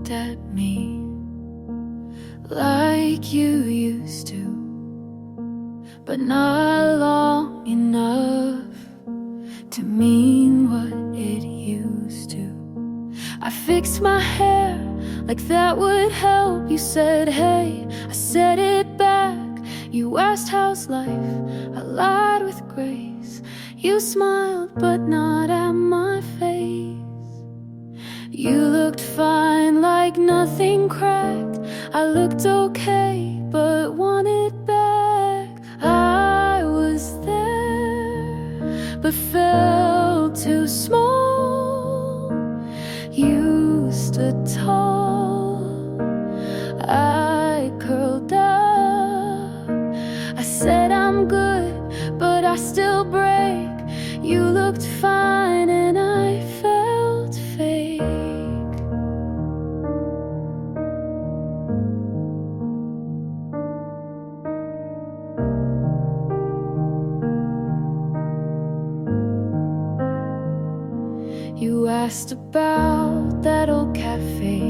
looked at me like you used to, but not long enough to mean what it used to. I fixed my hair like that would help. You said, hey, I said it back. You asked how's life, I lied with grace. You smiled but not at my face. You looked fine like nothing cracked. I looked okay but wanted back. I was there but felt too small. You stood tall, I curled up. I said I'm good but I still break. You looked fine and I felt fake. You asked about that old cafe.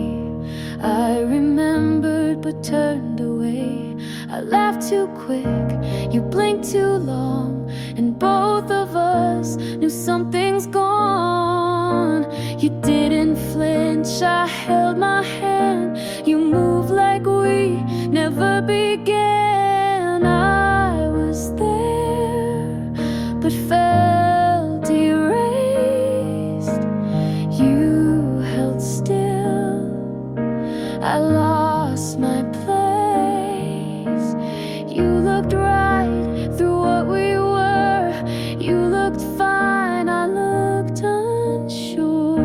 I remembered but turned away. I laughed too quick, you blinked too long, and both of us knew something's gone. You didn't flinch, I held my hand. You moved like we never began. I was there but felt erased. You held still, I lost my place. You looked right through what we were. You looked fine, I looked unsure.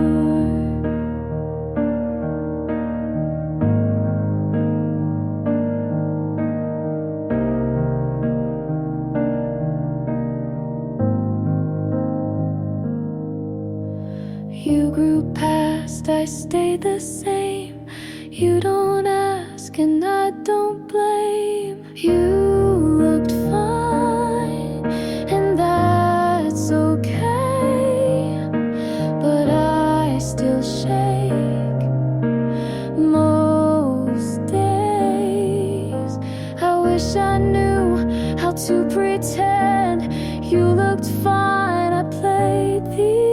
You grew past, I stayed the same. You don't ask and I don't blame. You looked fine and that's okay, but I still shake most days. I wish I knew how to pretend. You looked fine, I played the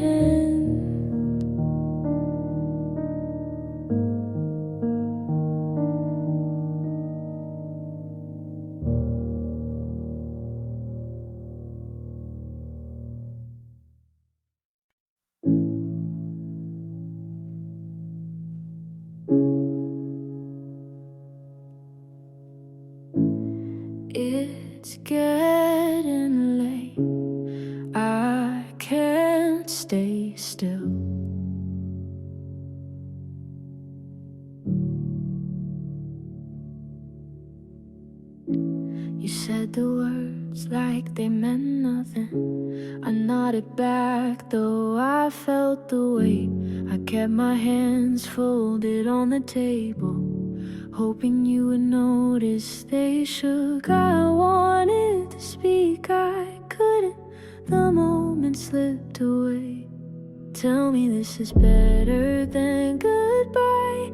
end. It's getting late, I can't stay still. You said the words like they meant nothing. I nodded back though I felt the weight. I kept my hands folded on the table, hoping you would notice they shook. I wanted to speak, I couldn't. The moment slipped away. Tell me this is better than goodbye.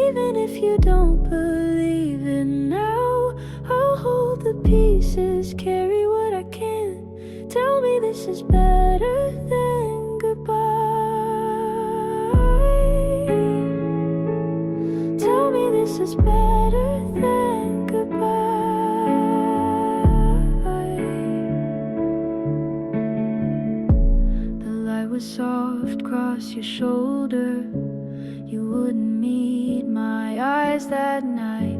Even if you don't believe it now, I'll hold the pieces, carry what I can. Tell me this is better than goodbye. Tell me this is better than goodbye. The light was soft across your shoulder. You wouldn't meet my eyes that night.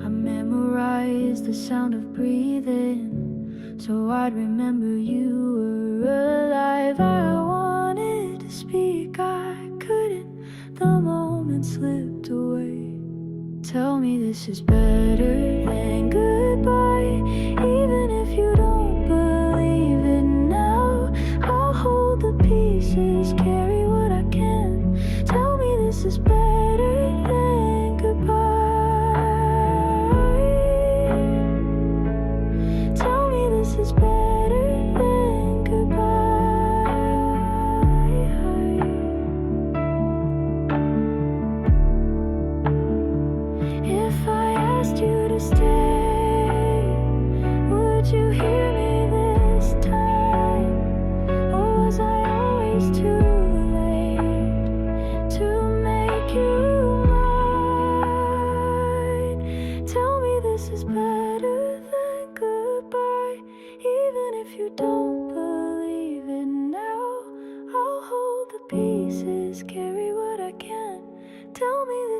I memorized the sound of breathing, so I'd remember you were alive. I wanted to speak, I couldn't. The moment slipped away. Tell me this is better than goodbye. Even if you don't believe it now, I'll hold the pieces, carry what I can. Tell me this is better than goodbye. Tell me this is better than goodbye.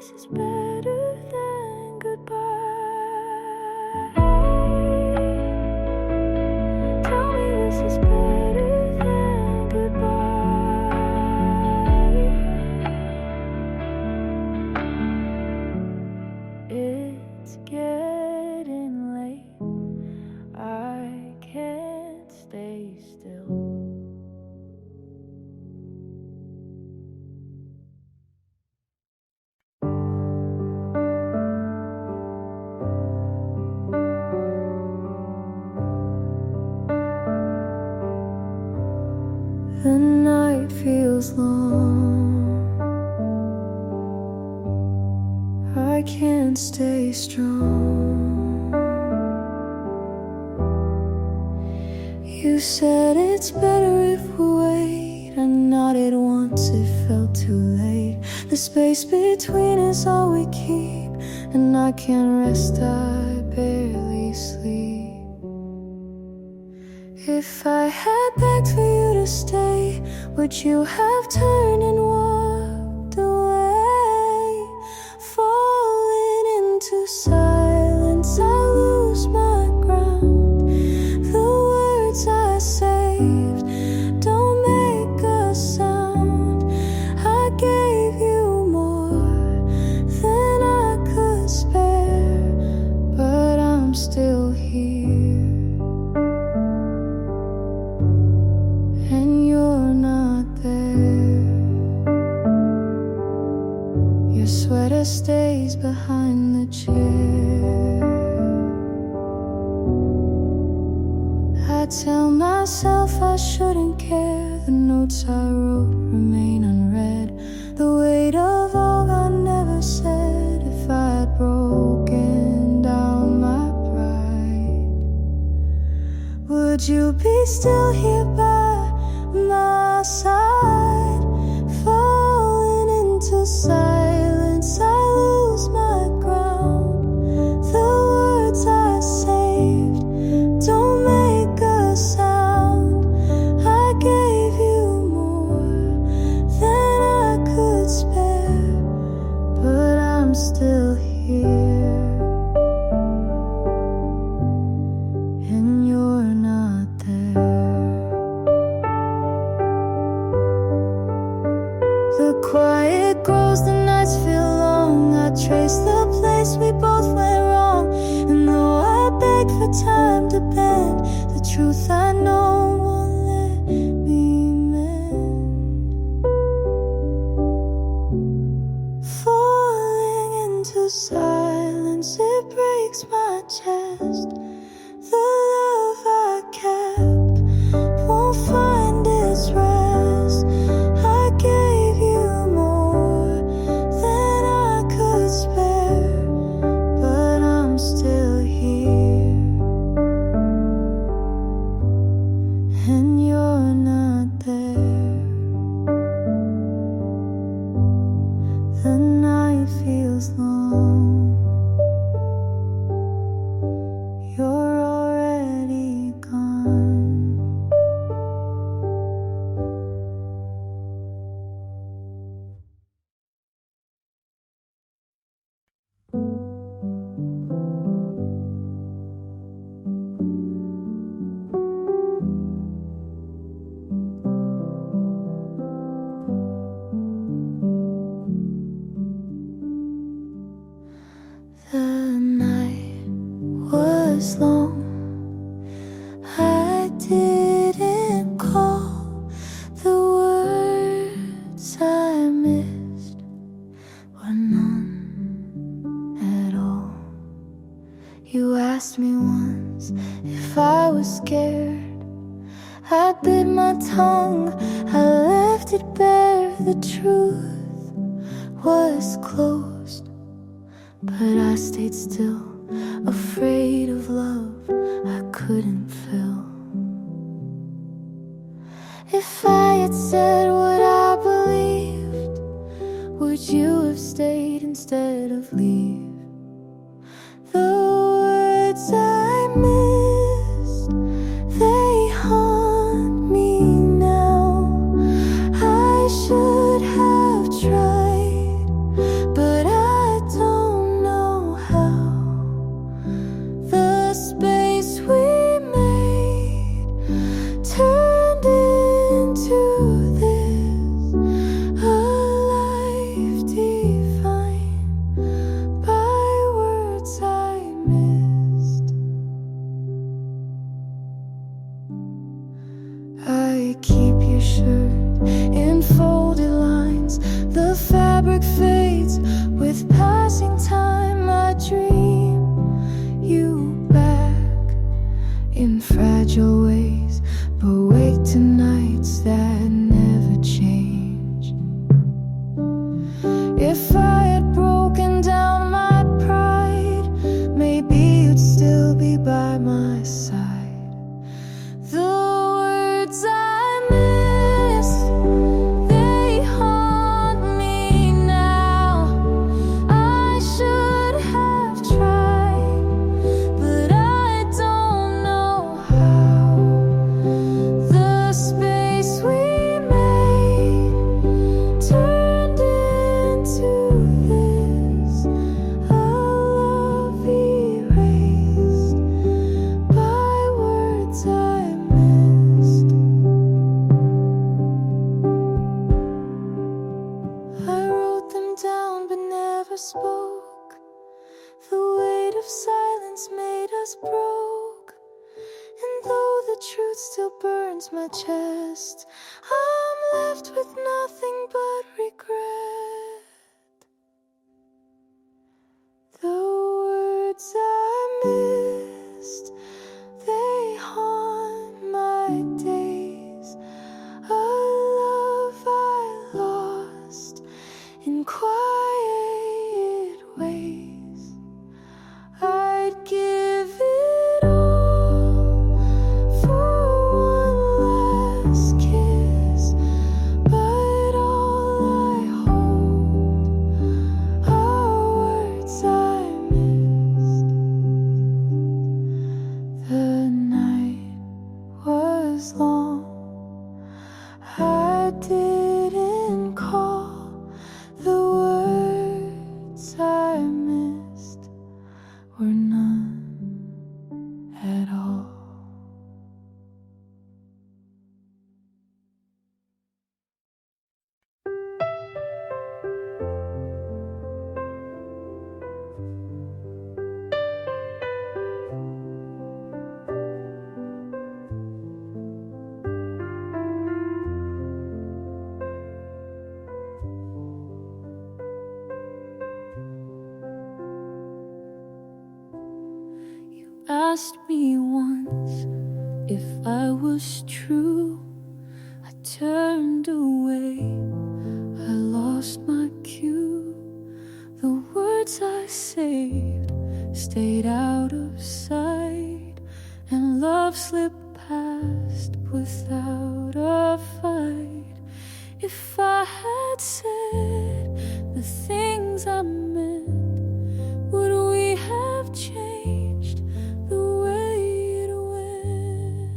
this is better than goodbye. Tell me this is better than goodbye. It's getting late, I can't stay still. The night feels long, I can't stay strong. You said it's better if we wait. I nodded once, it felt too late. The space between is all we keep, and I can't rest, I barely sleep. If I had begged for you to stay, would you have turned and walked away? Falling into silence, I lose my ground. The words I saved don't make a sound. I gave you more than I could spare, but I'm still here. And you're not there. Your sweater stays behind the chair. I tell myself I shouldn't care. The notes I wrote remain unread. The weight of all I never said. If I had broken down my pride, would you be still here by my side? Falling into silence, I lose my ground. The words I saved don't make a sound. I gave you more than I could spare, but I'm still here. And you're not there. The quiet grows, the nights feel long. I trace the place we both went wrong. And though I beg for time to bend, the truth I know won't let me mend. Falling into silence, it breaks my chest. The love I kept won't find its rest. I gave you more than I could spare, but I'm still here. And you're not there. The night feels long, you're already gone. The night was long, I didn't call. The words I missed were none at all. You asked me once if I was scared. I bit my tongue, I left it bare. The truth was closed, but I stayed still, afraid of love I couldn't feel. If I had said what I believed, would you have stayed instead of leave? The words I missed, they haunt me now. I should have tried, but I The fabric fades with passing time. I dream you back in fragile ways, but wake to nights that never change. If I had broken down my pride, maybe you'd still be by my side. The words I miss, they haunt me now. I should have tried, but I don't know how. The space we made turned into this, a love erased by words I missed. I wrote them down but never spoke. The weight of silence made us broke. And though the truth still burns my chest, I'm left with nothing but regret. The words I missed, they haunt my days. A love I lost in quiet ways. I'd give it all for one last kiss, but all I hold are words I missed. The night was long, I didn't call. The words I missed were none at all. Asked me once if I was true. I turned away, I lost my cue. The words I saved stayed out of sight, and love slipped past without a fight. If I had said the things I meant, would we have changed the way it went?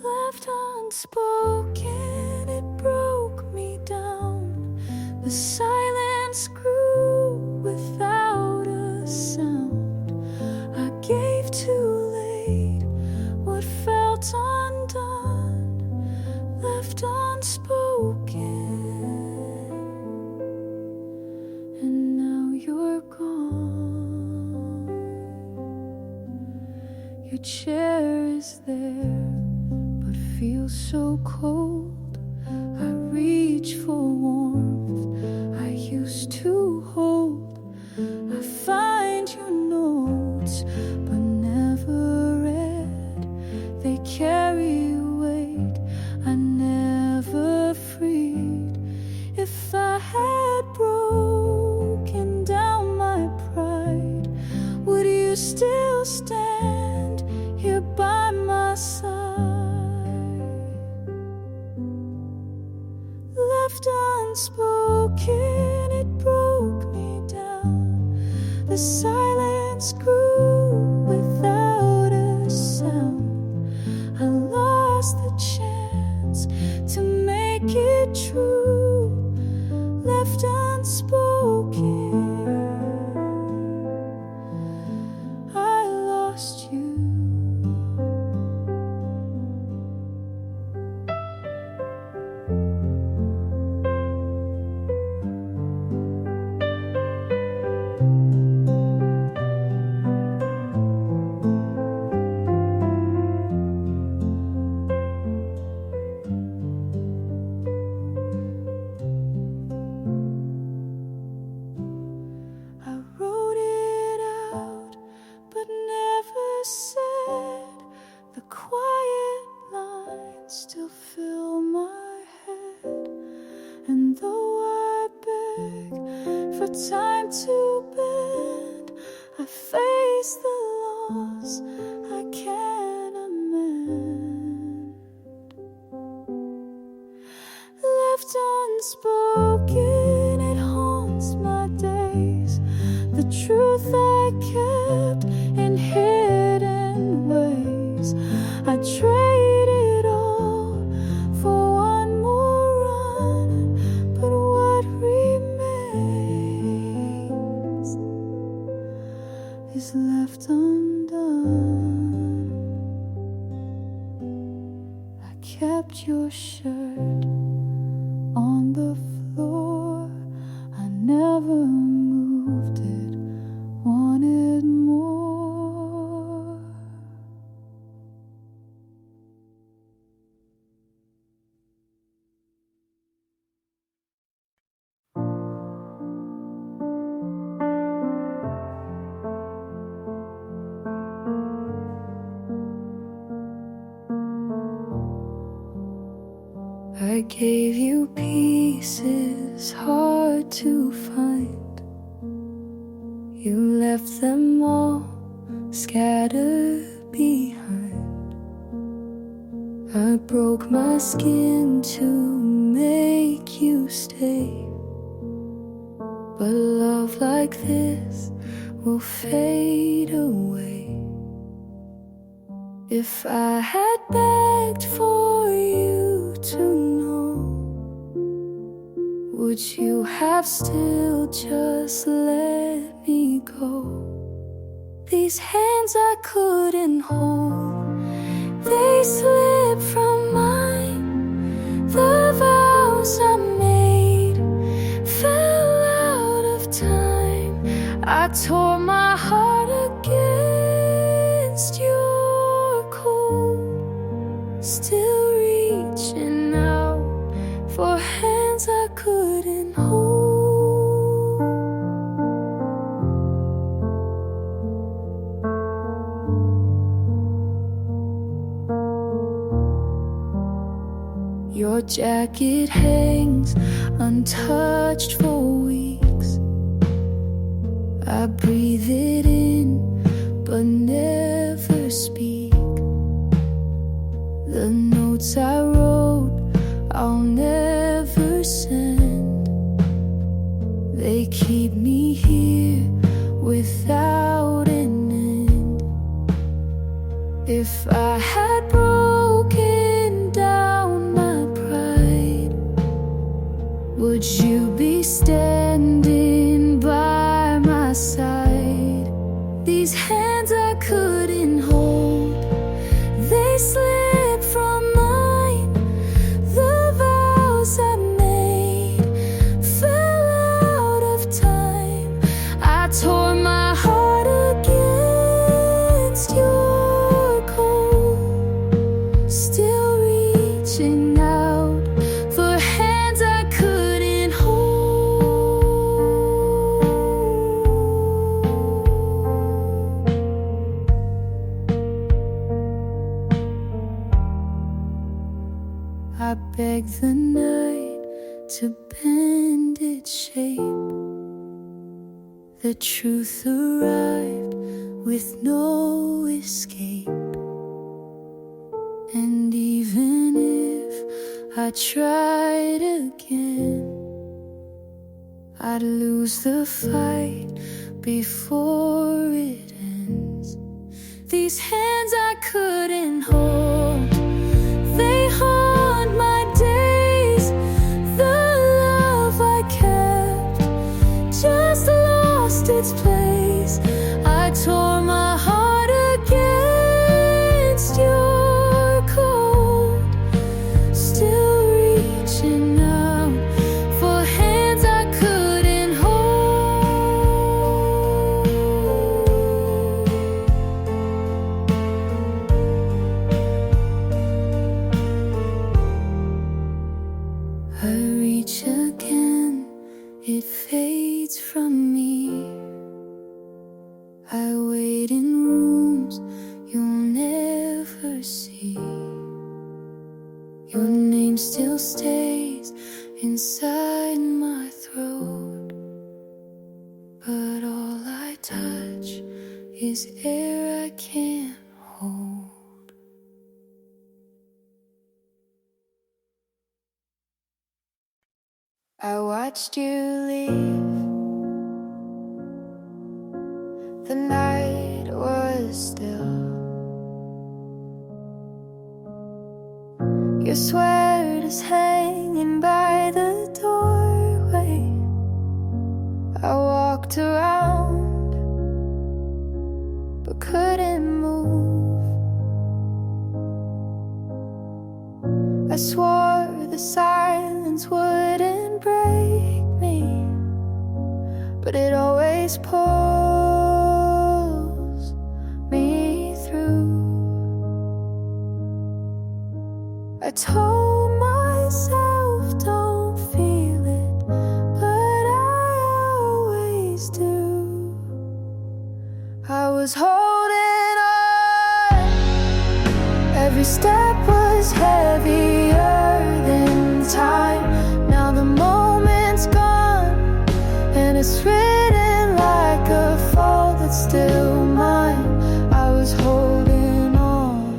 Left unspoken, it broke me down. The silence grew without a sound. I gave too late what felt undone, left unspoken. And now you're gone. Your chair is there, but feels so cold. I reach for warmth I used to hold. I find your notes, but never read. They carry weight I never freed. If I had broken down my pride, would you still stand here by my side? Left unspoken, it broke me down. The silence grew without a sound. I lost the chance to make it true. Left unspoken, I lost you. for time to bend. I face the loss I can't amend. Left unspoken, it haunts my days. The truth I kept in hidden ways. I trade it all for one more run, but what remains is left undone. I kept your shirt on the floor, I never moved it, wanted more. I gave you pieces hard to find. You left them all scattered behind. I broke my skin to make you stay, but love like this will fade away. If I had begged for you to know, would you have still just let me go? These hands I couldn't hold, they slipped from mine. The vows I made fell out of time. I tore my heart against your cold, still reaching out for hands I couldn't hold. Your jacket hangs untouched for weeks. I breathe it in but never speak. The notes I wrote I'll never send. They keep me here without an end. If I had broken down my pride, would you be standing by my side? These hands I couldn't hold, they slipped from mine. The vows I made fell out of time. I tore my heart against your cold, still reaching out for hands I couldn't hold. I begged the night to bend its shape. The truth arrived with no escape. And even if I tried again, I'd lose the fight before it ends. These hands I couldn't hold, they haunt my days. The love I kept just lost its place. I tore my heart against your cold, still reaching out for hands I couldn't hold. I reach again, it fades from me. I wait in rooms you'll never see. Your name still stays inside my throat. is air I can't hold. I watched you leave. The night was still. Your sweat is hanging by the doorway. I walked around but couldn't move. I swore the silence wouldn't break me, but it always pulls me through. I told myself don't feel it, but I always do. I was holding on. Every step was heavier than time. Now the moment's gone, and it's written like a fault that's still mine. I was holding on.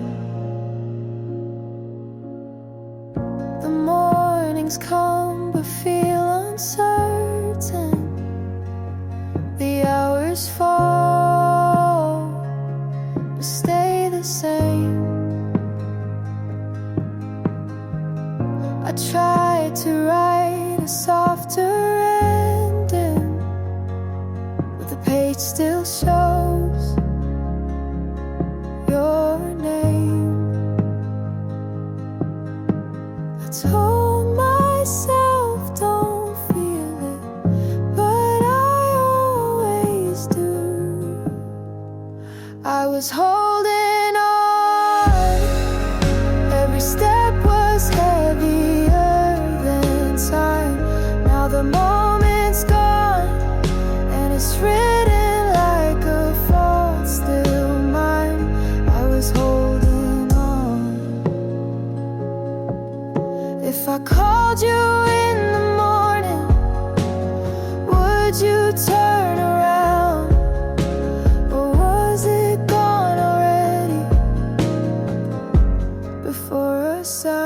The mornings come but feel uncertain. The hours fall but stay the same. I tried to write a softer ending, but the page still shows your name. I told myself don't feel it, but I always do. I was holding on. Every step was heavier than time. Now the moment's gone, and it's written like a fault still mine. I was holding on. If I called you in the morning, would you turn around? Or was it gone already before a sound?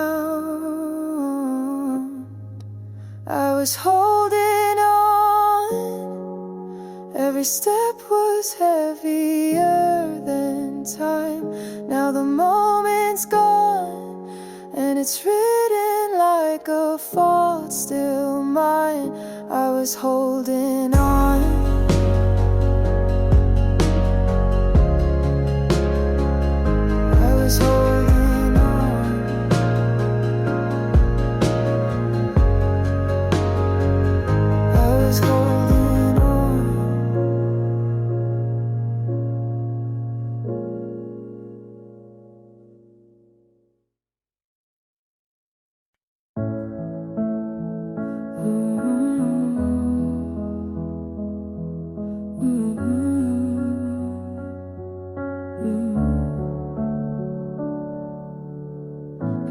I was holding on. Every step was heavier than time. Now the moment's gone, and it's written like a fault still mine. I was holding on. I was holding on. I was holding on.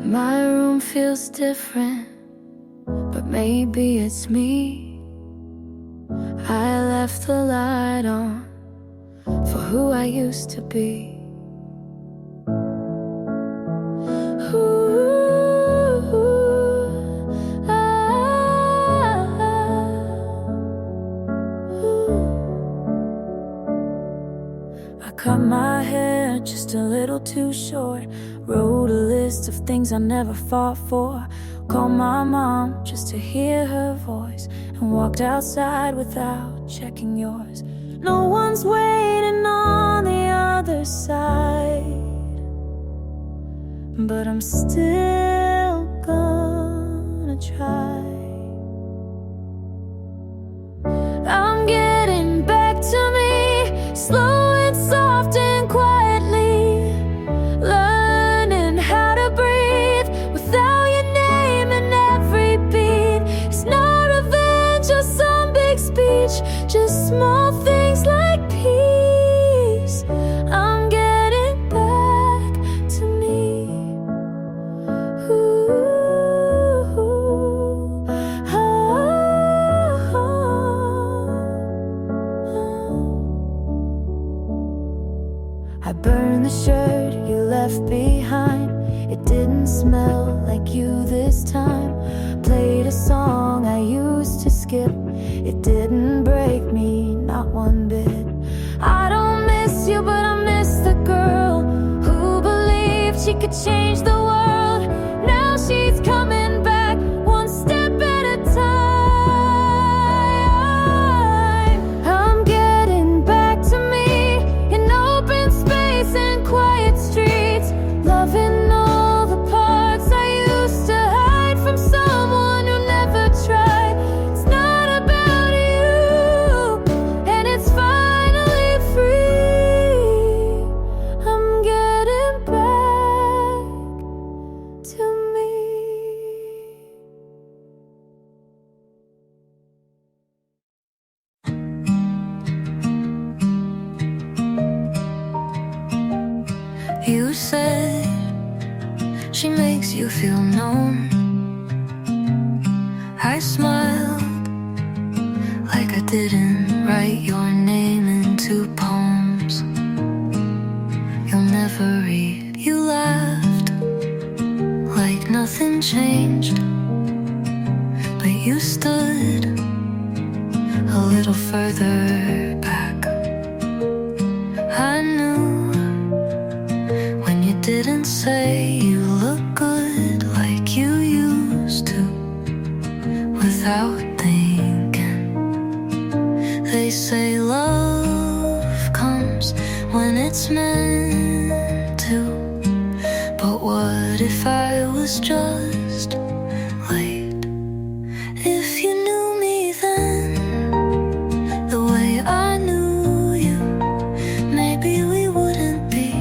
My room feels different, but maybe it's me. I left the light on for who I used to be. I cut my hair just a little too short. Wrote a list of things I never fought for. Called my mom just to hear her voice, and walked outside without checking yours. No one's waiting on the other side, but I'm still gonna try. I'm getting back to me, slow and soft and quietly, learning how to breathe without your name in every beat. It's not revenge or some big speech, just small things like peace. I'm getting back to me. Ooh, change the world. Now she's coming back, one step at a time. I'm getting back to me in open space and quiet streets, loving all the parts I used to hide from someone who never tried. It's not about you, and it's finally free. I'm getting back to me. You said she makes you feel known. I smiled like I didn't write your name into poems you'll never read. You laughed like nothing changed, but you stood a little further back. I knew when you didn't say you look good like you used to, without thinking. They say love comes when it's meant to, but what if I was just late? If you knew me then, the way I knew you, maybe we wouldn't be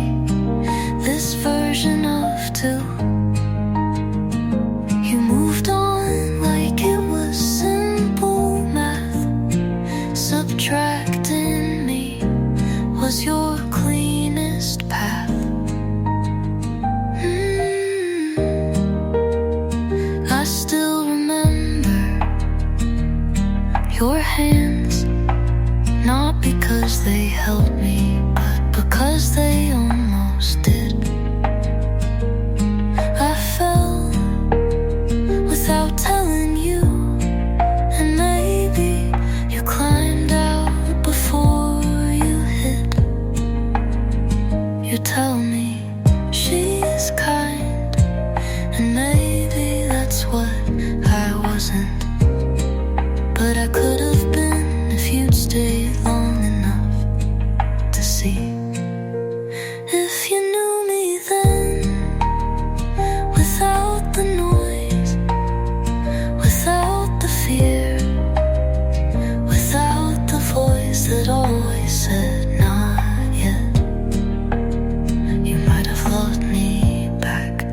this version of two. You moved on like it was simple math. Subtracting me was your cleanest path. I still remember your hands, not because they helped me, but because they almost did. I fell without telling you, and maybe you climbed out before you hit. You tell me she's kind, and maybe that's what I wasn't, but I could have been if you'd stayed long enough to see. If you knew me then, without the noise, without the fear, without the voice that always said not yet, you might have loved me back.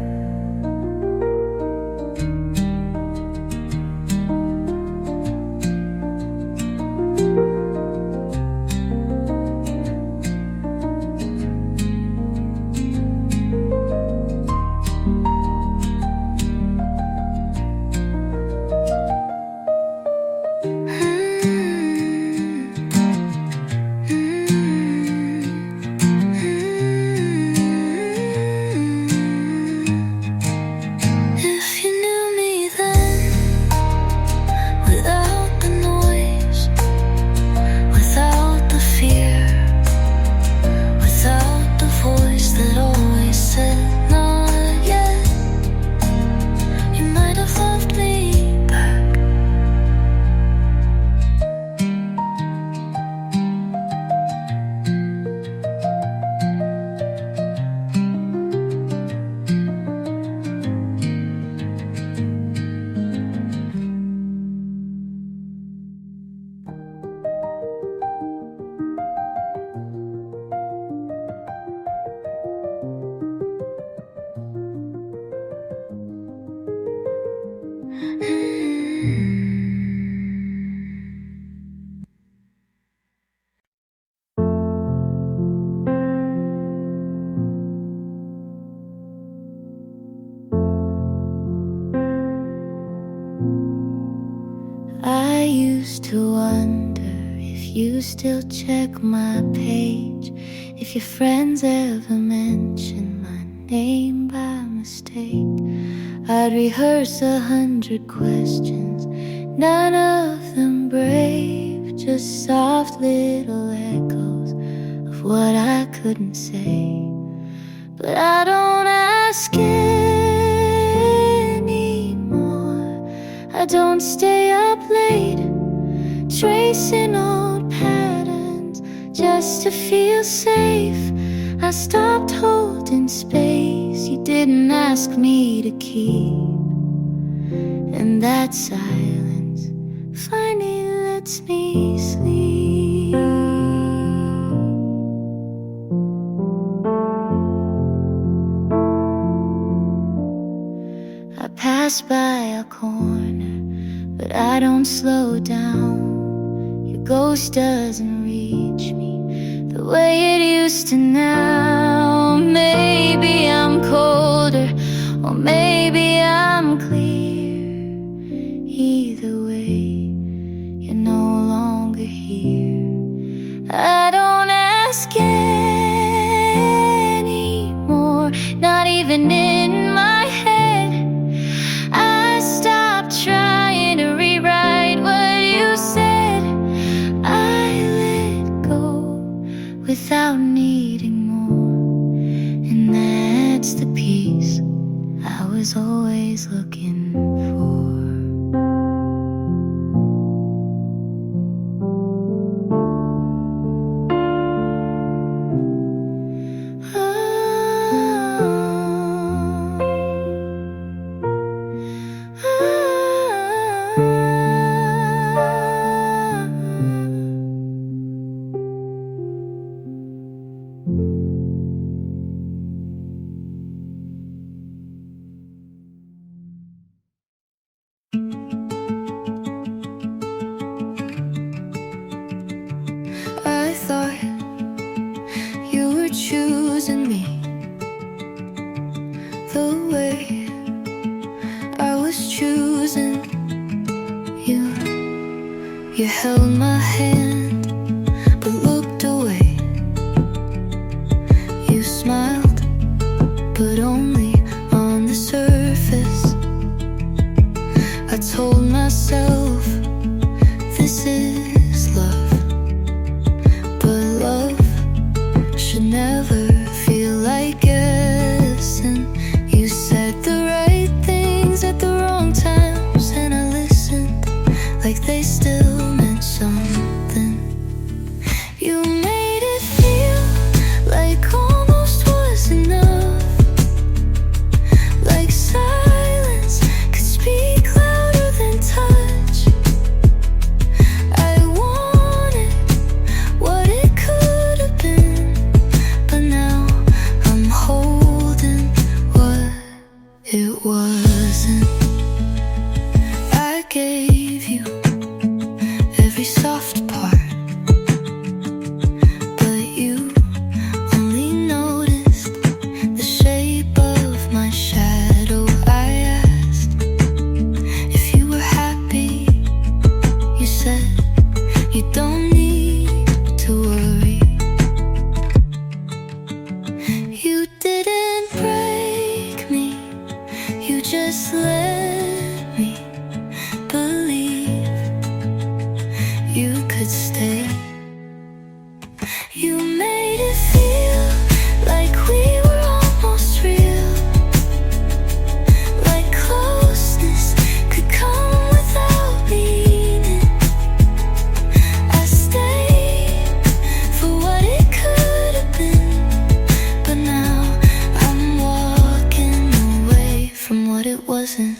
If you knew me then, without the noise, without the fear, without the voice that always said not yet, you might have loved me back. I used to wonder if you still check my page, if your friends ever mention my name by mistake. I'd rehearse 100 questions, none of them brave, just soft little echoes of what I couldn't say. but I don't ask anymore. I don't stay up late, tracing old patterns just to feel safe. I stopped holding space you didn't ask me to keep, and that silence finally lets me sleep. I pass by a corner, but I don't slow down. Your ghost doesn't reach me the way it used to now. Maybe I'm colder, or maybe I'm clear. Either way, you're no longer here. I don't ask anymore, not even in my head. I stopped trying to rewrite what you said. I let go without needing more, and that's the peace I was always looking for. I thought you were choosing me the way I was choosing you. You held my hand but looked away. You smiled, but only on the surface. I told myself this is love, but love should never feel like guessing. You said the right things at the wrong times, and I listened like they still meant something. You made it feel like almost was enough, like silence could speak louder than touch. I wanted what it could have been, but now I'm holding what it wasn't. I gave you every soft part, but you only noticed the shape of my shadow. I asked if you were happy. You said you don't need to worry. You didn't break me, you just let me believe you could stay. You made it feel like we were almost real, like closeness could come without meaning. I stayed for what it could have been, but now I'm walking away from what it wasn't.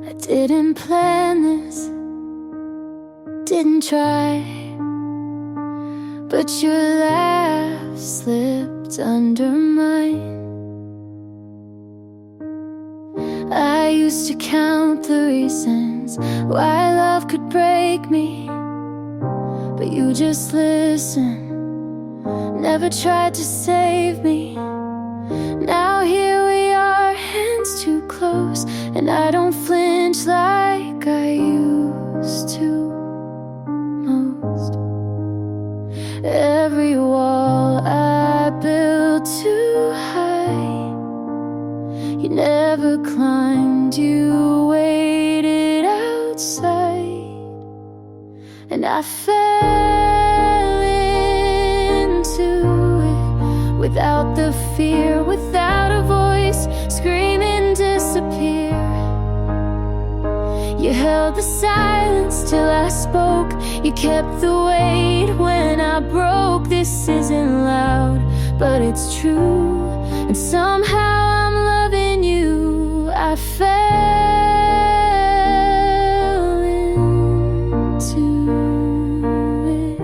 I didn't plan this, didn't try, but your laugh slipped under mine. I used to count the reasons why love could break me, but you just listened, never tried to save me. Now here we are, hands too close, and I don't flinch like I used to. never climbed, you waited outside, and I fell into it without the fear, without a voice, screaming disappear. You held the silence till I spoke. You kept the weight when I broke. This isn't loud, but it's true. And somehow I'm loving you. I fell into it.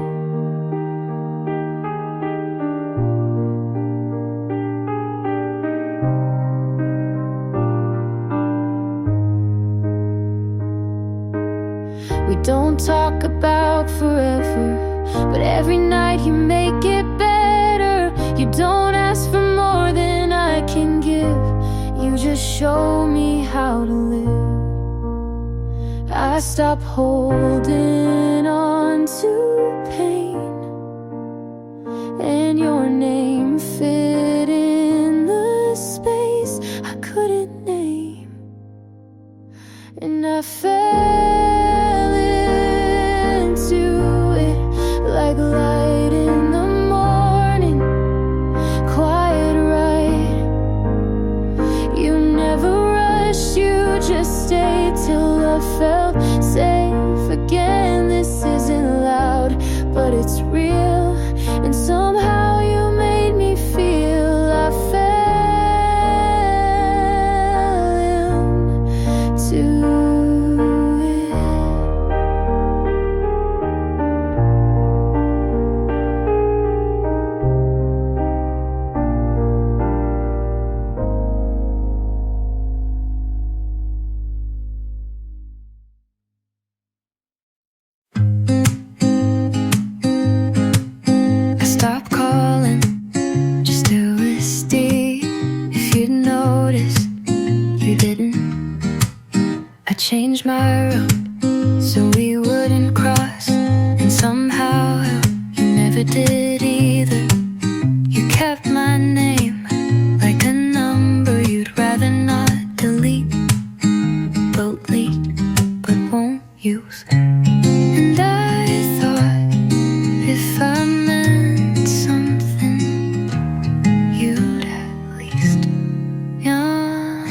We don't talk about forever, but every night you make it better. You don't ask for more than I can give. You just show me how to live. I stop holding on to pain, and your name fit in the space I couldn't name. And I fell into it like light in the morning, quiet right. You never rushed, you just stayed till I felt safe again. This isn't loud, but it's real, and somehow you made me feel. I fell into it. I stopped calling just to see if you'd notice. You didn't. I changed my route so we wouldn't cross, and somehow you never did either. You kept my name like a number you'd rather not delete, but leak, but won't use. And I thought if I meant something, you'd at least, yeah.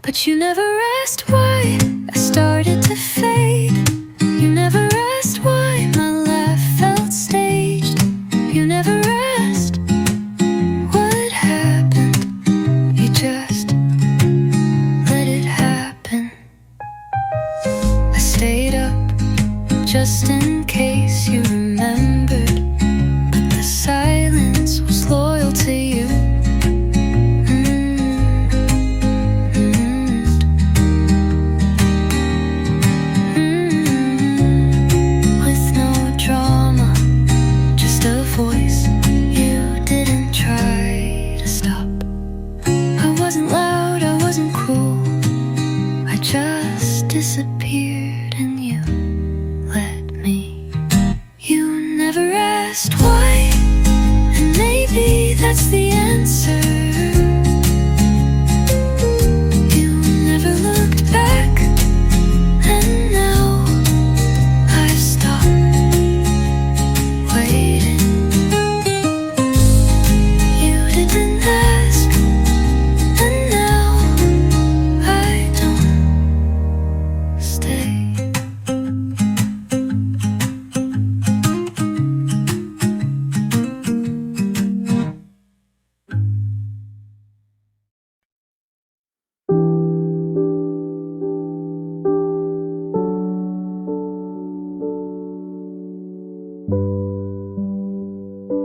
But you never asked why I started to fade. You never asked why my laugh felt staged. You never asked what happened. You just let it happen. I stayed up just in case you remembered, but the silence was loyal to you. With no drama, just a voice you didn't try to stop. I wasn't loud, I wasn't cruel. I just disappeared and you let me. You never asked why, and maybe that's the answer. You never looked back, and now I've stopped waiting. You didn't ask, and now I don't stay.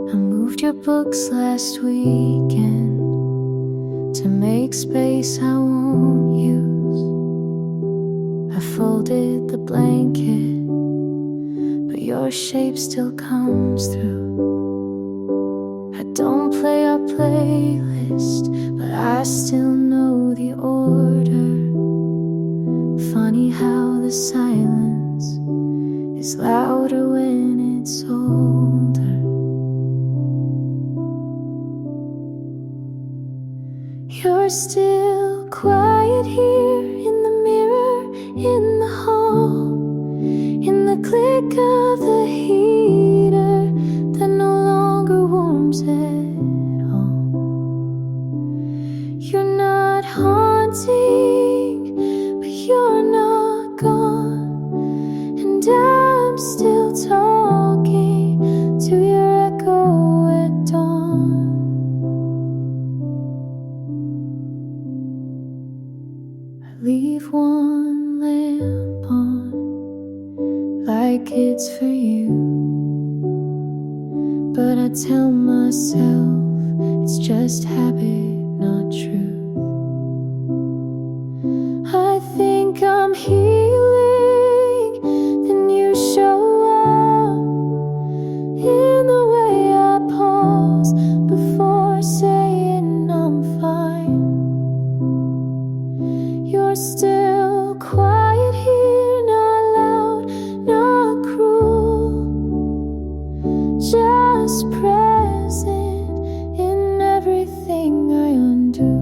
I moved your books last weekend to make space I won't use. I folded the blanket, but your shape still comes through. I don't play our playlist, but I still know the order. Funny how the silence is louder when it's older. You're still quiet here in the mirror, in the hall, in the click of the heater that no longer warms at all. You're not haunting, but you're not gone, and I'm still talking to your echo at dawn. I leave one lamp on, like it's for you, but I tell myself it's just habit, not truth. I think I'm healing, then you show up in the way I pause before saying I'm fine. You're still quiet here, not loud, not cruel, just present in everything I undo.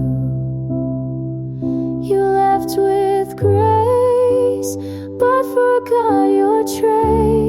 You left with grace, but forgot your trace.